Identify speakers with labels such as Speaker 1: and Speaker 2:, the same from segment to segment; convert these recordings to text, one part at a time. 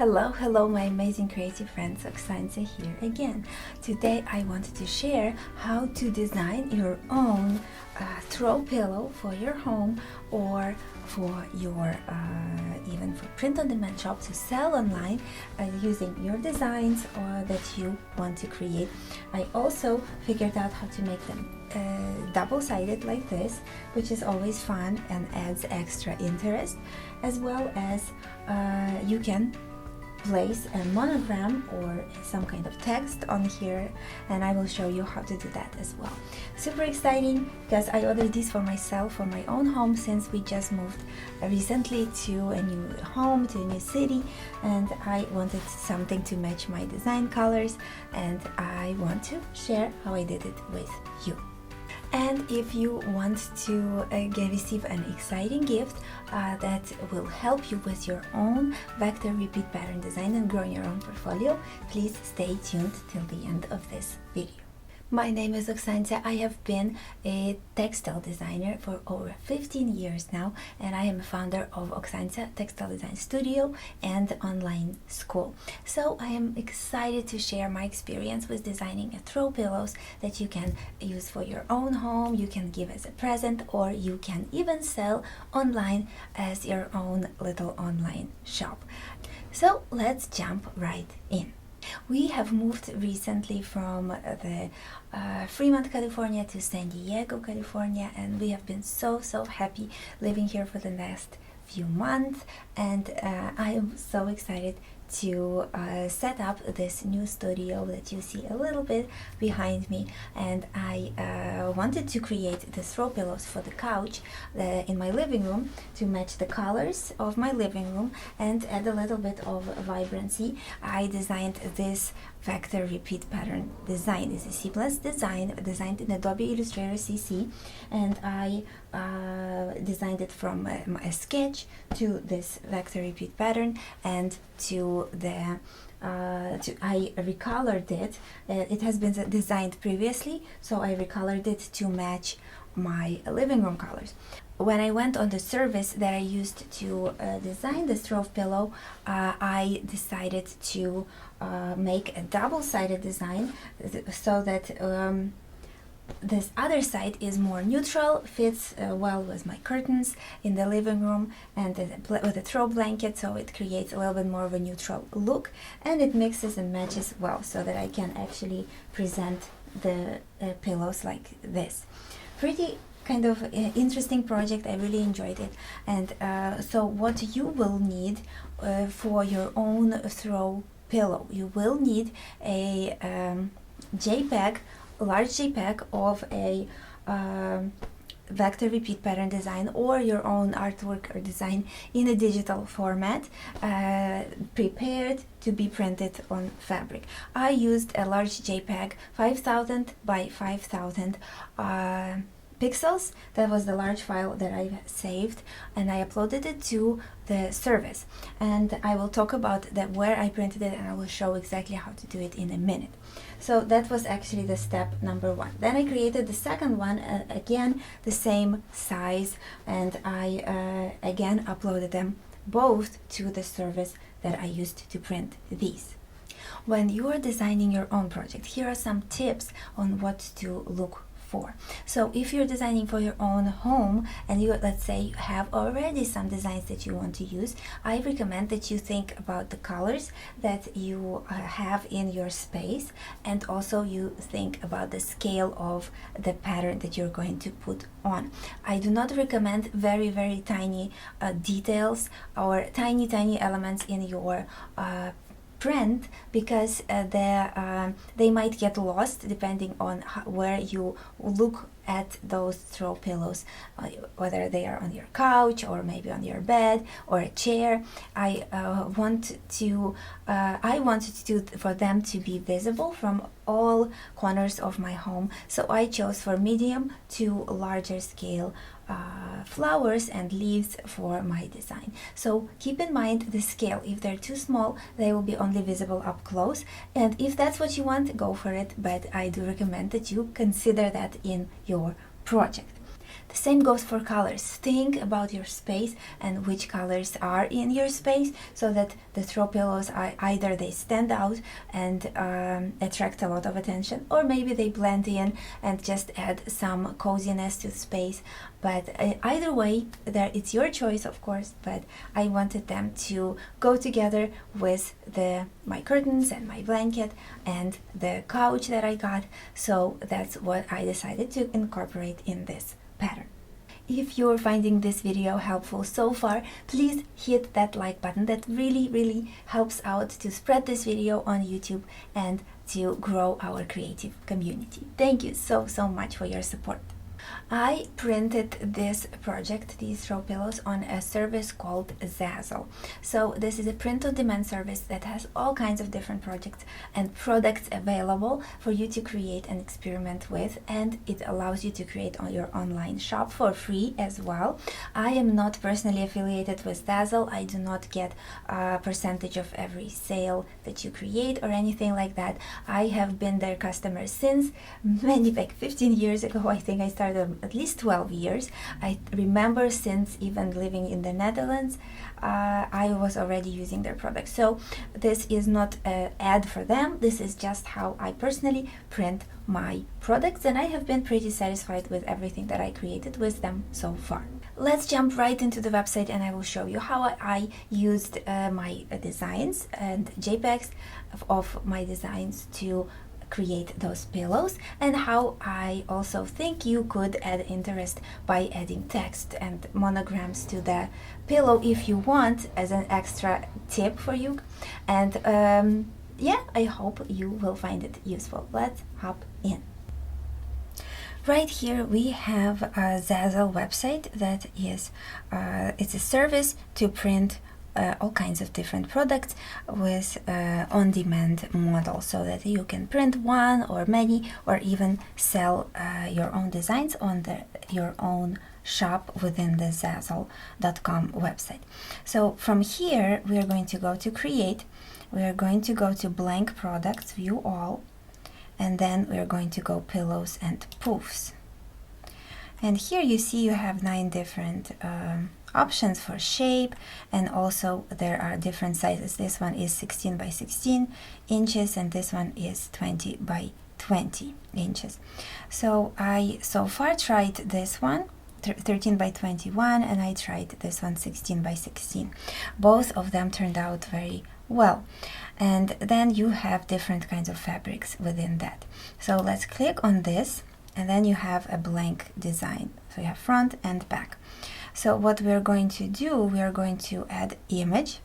Speaker 1: Hello, my amazing creative friends. Oksancia here again. Today I wanted to share how to design your own throw pillow for your home or for your even for print-on-demand shop to sell online using your designs that you want to create. I also figured out how to make them double-sided like this, which is always fun and adds extra interest, as well as you can place a monogram or some kind of text on here, and I will show you how to do that as well. Super exciting because I ordered these for myself for my own home, since we just moved recently to a new home, to a new city, and I wanted something to match my design colors, and I want to share how I did it with you. And if you want to receive an exciting gift that will help you with your own vector repeat pattern design and grow your own portfolio, please stay tuned till the end of this video. My name is Oksancia. I have been a textile designer for over 15 years now, and I am a founder of Oksancia Textile Design Studio and online school. So I am excited to share my experience with designing throw pillows that you can use for your own home, you can give as a present, or you can even sell online as your own little online shop. So let's jump right in. We have moved recently from the Fremont, California to San Diego, California, and we have been so happy living here for the next few months, and I am so excited to set up this new studio that you see a little bit behind me. And I wanted to create the throw pillows for the couch in my living room to match the colors of my living room and add a little bit of vibrancy. I designed this vector repeat pattern design. It's a seamless design designed in Adobe Illustrator CC, and I designed it from a sketch to this vector repeat pattern, and to the I recolored it. It has been designed previously, so I recolored it to match my living room colors. When I went on the service that I used to design this throw pillow, I decided to make a double-sided design so that this other side is more neutral, fits well with my curtains in the living room and with a throw blanket, so it creates a little bit more of a neutral look, and it mixes and matches well so that I can actually present the pillows like this. Pretty kind of interesting project. I really enjoyed it. And so what you will need for your own throw pillow, you will need a JPEG, large JPEG of a vector repeat pattern design, or your own artwork or design in a digital format, prepared to be printed on fabric. I used a large JPEG, 5000 by 5000 pixels. That was the large file that I saved, and I uploaded it to the service, and I will talk about that where I printed it, and I will show exactly how to do it in a minute. So that was actually the step number one. Then I created the second one, again the same size, and I again uploaded them both to the service that I used to print these. When you are designing your own project, here are some tips on what to look for. So if you're designing for your own home and you, let's say, you have already some designs that you want to use, I recommend that you think about the colors that you have in your space, and also you think about the scale of the pattern that you're going to put on. I do not recommend very tiny details or tiny elements in your print, because they might get lost depending on where you look at those throw pillows, whether they are on your couch or maybe on your bed or a chair. I wanted for them to be visible from all corners of my home, so I chose for medium to larger scale flowers and leaves for my design. So keep in mind the scale. If they're too small, they will be only visible up close, and if that's what you want, go for it, but I do recommend that you consider that in your project. The same goes for colors. Think about your space and which colors are in your space, so that the throw pillows are either they stand out and attract a lot of attention, or maybe they blend in and just add some coziness to the space. But either way, it's your choice, of course, but I wanted them to go together with my curtains and my blanket and the couch that I got, so that's what I decided to incorporate in this pattern. If you're finding this video helpful so far, please hit that like button. That really helps out to spread this video on YouTube and to grow our creative community. Thank you so much for your support. I printed this project, these throw pillows, on a service called Zazzle. So this is a print-on-demand service that has all kinds of different projects and products available for you to create and experiment with, and it allows you to create on your online shop for free as well. I am not personally affiliated with Zazzle. I do not get a percentage of every sale that you create or anything like that. I have been their customer since like 15 years ago. I think I started at least 12 years. I remember since even living in the Netherlands, I was already using their products. So this is not an ad for them. This is just how I personally print my products, and I have been pretty satisfied with everything that I created with them so far. Let's jump right into the website and I will show you how I used my designs and JPEGs of my designs to create those pillows, and how I also think you could add interest by adding text and monograms to the pillow if you want, as an extra tip for you. And yeah, I hope you will find it useful. Let's hop in. Right here we have a Zazzle website that is it's a service to print all kinds of different products with on-demand model, so that you can print one or many, or even sell your own designs on your own shop within the Zazzle.com website. So from here we are going to go to create, we are going to go to blank products, view all, and then we are going to go pillows and poofs. And here you see you have 9 different options for shape, and also there are different sizes. This one is 16 by 16 inches and this one is 20 by 20 inches. So I so far tried this one 13 by 21, and I tried this one 16 by 16. Both of them turned out very well. And then you have different kinds of fabrics within that. So let's click on this, and then you have a blank design. So you have front and back. So what we're going to do, we are going to add image,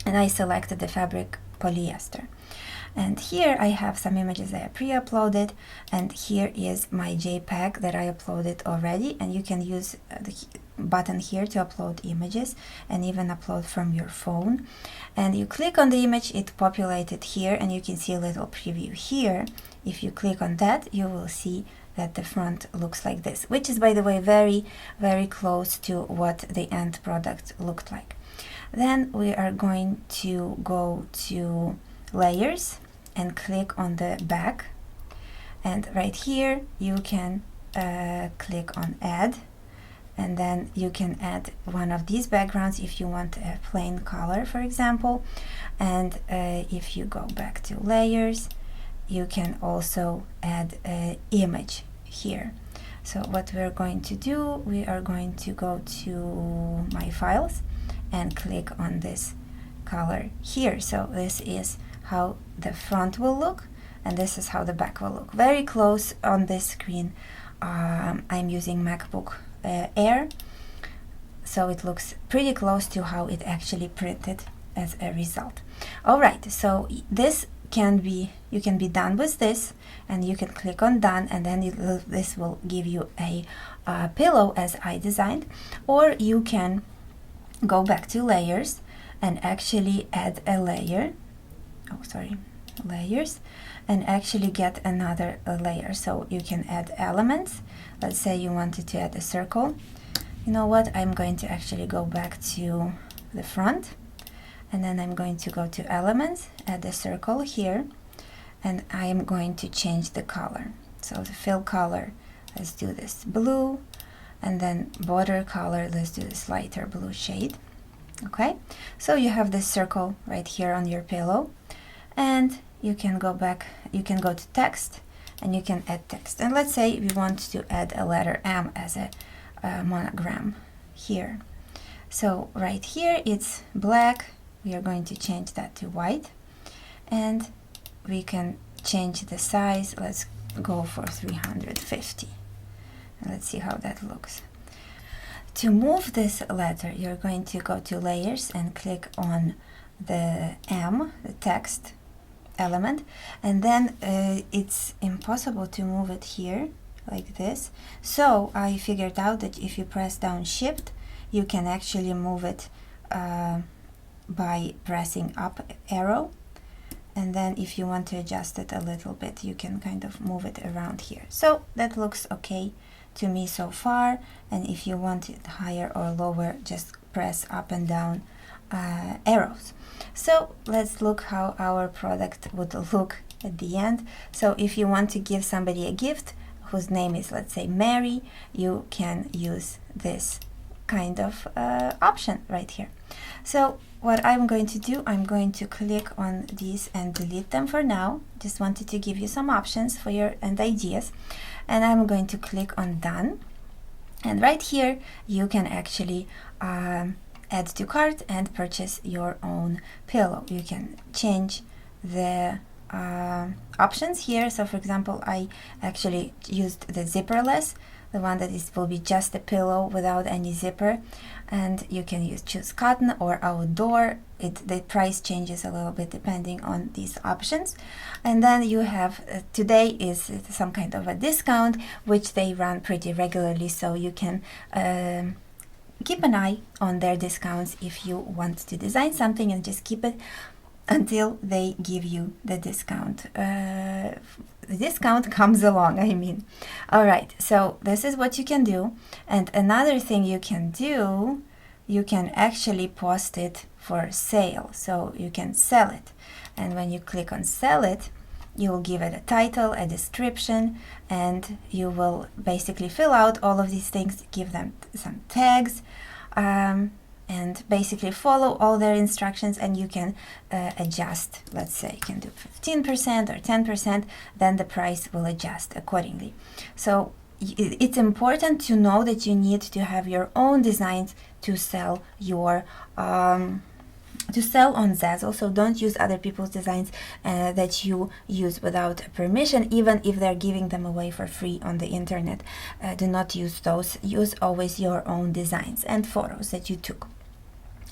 Speaker 1: and I selected the fabric polyester. And here I have some images I pre-uploaded, and here is my JPEG that I uploaded already, and you can use the button here to upload images and even upload from your phone. And you click on the image, it populated here, and you can see a little preview here. If you click on that, you will see that the front looks like this, which is, by the way, very close to what the end product looked like. Then we are going to go to layers and click on the back, and right here you can click on add, and then you can add one of these backgrounds if you want a plain color, for example. And if you go back to layers, you can also add an image here. So what we're going to do, we are going to go to my files and click on this color here. So this is how the front will look, and this is how the back will look. Very close on this screen. I'm using MacBook Air, so it looks pretty close to how it actually printed as a result. All right, so this you can be done with this, and you can click on done, and then this will give you a pillow as I designed. Or you can go back to layers and actually add a layer. Layers, and actually get another layer. So you can add elements. Let's say you wanted to add a circle. You know what, I'm going to actually go back to the front, and then I'm going to go to elements, add a circle here, and I am going to change the color. So the fill color, let's do this blue, and then border color, let's do this lighter blue shade. Okay, so you have this circle right here on your pillow, and you can go back, you can go to text, and you can add text. And let's say we want to add a letter M as a monogram here. So right here it's black, we are going to change that to white, and we can change the size. Let's go for 350. And let's see how that looks. To move this letter, you're going to go to layers and click on the M, the text element, and then it's impossible to move it here like this. So I figured out that if you press down Shift, you can actually move it by pressing up arrow, and then if you want to adjust it a little bit, you can kind of move it around here. So that looks okay to me so far, and if you want it higher or lower, just press up and down arrows. So let's look how our product would look at the end. So if you want to give somebody a gift whose name is, let's say, Mary, you can use this kind of option right here. So what I'm going to do, I'm going to click on these and delete them for now. Just wanted to give you some options for your and ideas. And I'm going to click on Done. And right here, you can actually add to cart and purchase your own pillow. You can change the options here. So for example, I actually used the zipperless, the one that will be just a pillow without any zipper, and you can choose cotton or outdoor. The price changes a little bit depending on these options. And then you have today is some kind of a discount, which they run pretty regularly, so you can keep an eye on their discounts if you want to design something, and just keep it until they give you the discount. The discount comes along, I mean. All right, so this is what you can do. And another thing you can do, you can actually post it for sale. So you can sell it. And when you click on sell it, you will give it a title, a description, and you will basically fill out all of these things, give them some tags, and basically follow all their instructions, and you can adjust. Let's say you can do 15% or 10%, then the price will adjust accordingly. So it's important to know that you need to have your own designs to sell your to sell on Zazzle. So don't use other people's designs that you use without permission, even if they're giving them away for free on the internet. Do not use those. Use always your own designs and photos that you took.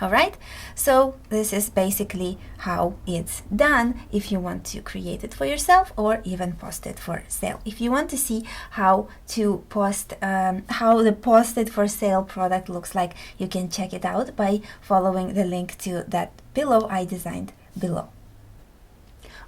Speaker 1: All right, so this is basically how it's done if you want to create it for yourself or even post it for sale. If you want to see how to post, how the posted for sale product looks like, you can check it out by following the link to that pillow I designed below.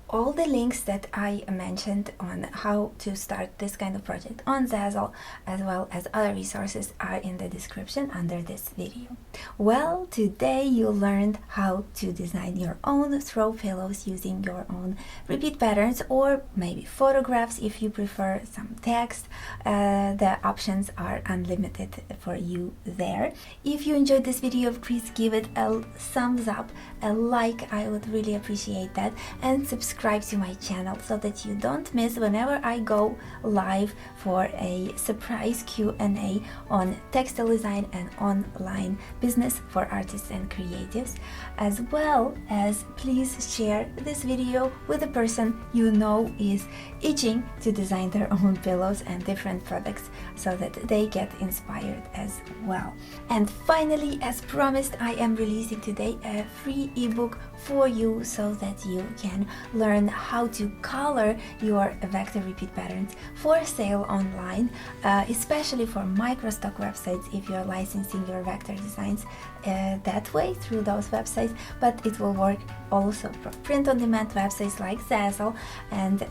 Speaker 1: All the links that I mentioned on how to start this kind of project on Zazzle, as well as other resources, are in the description under this video. Well, today you learned how to design your own throw pillows using your own repeat patterns, or maybe photographs if you prefer, some text. The options are unlimited for you there. If you enjoyed this video, please give it a thumbs up, a like, I would really appreciate that, and subscribe to my channel so that you don't miss whenever I go live for a surprise Q&A on textile design and online business for artists and creatives. As well as, please share this video with a person you know is itching to design their own pillows and different products, so that they get inspired as well. And finally, as promised, I am releasing today a free ebook for you so that you can learn how to color your vector repeat patterns for sale online, especially for microstock websites if you're licensing your vector designs that way through those websites, but it will work also for print-on-demand websites like Zazzle. And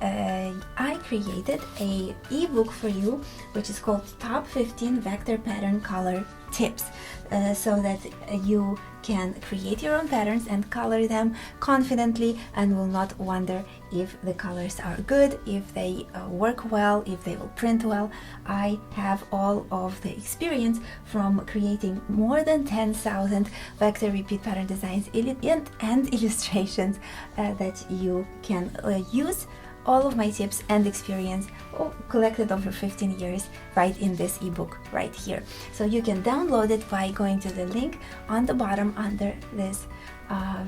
Speaker 1: I created a ebook for you which is called Top 15 Vector Pattern Color tips so that you can create your own patterns and color them confidently and will not wonder if the colors are good, if they work well, if they will print well. I have all of the experience from creating more than 10,000 vector repeat pattern designs and illustrations that you can use all of my tips and experience collected over 15 years right in this ebook right here. So you can download it by going to the link on the bottom under this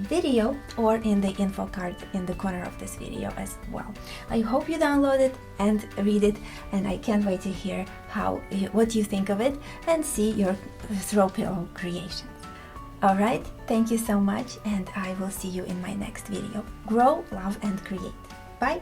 Speaker 1: video or in the info card in the corner of this video as well. I hope you download it and read it, and I can't wait to hear what you think of it and see your throw pillow creations. Alright, thank you so much, and I will see you in my next video. Grow, love, and create. Bye!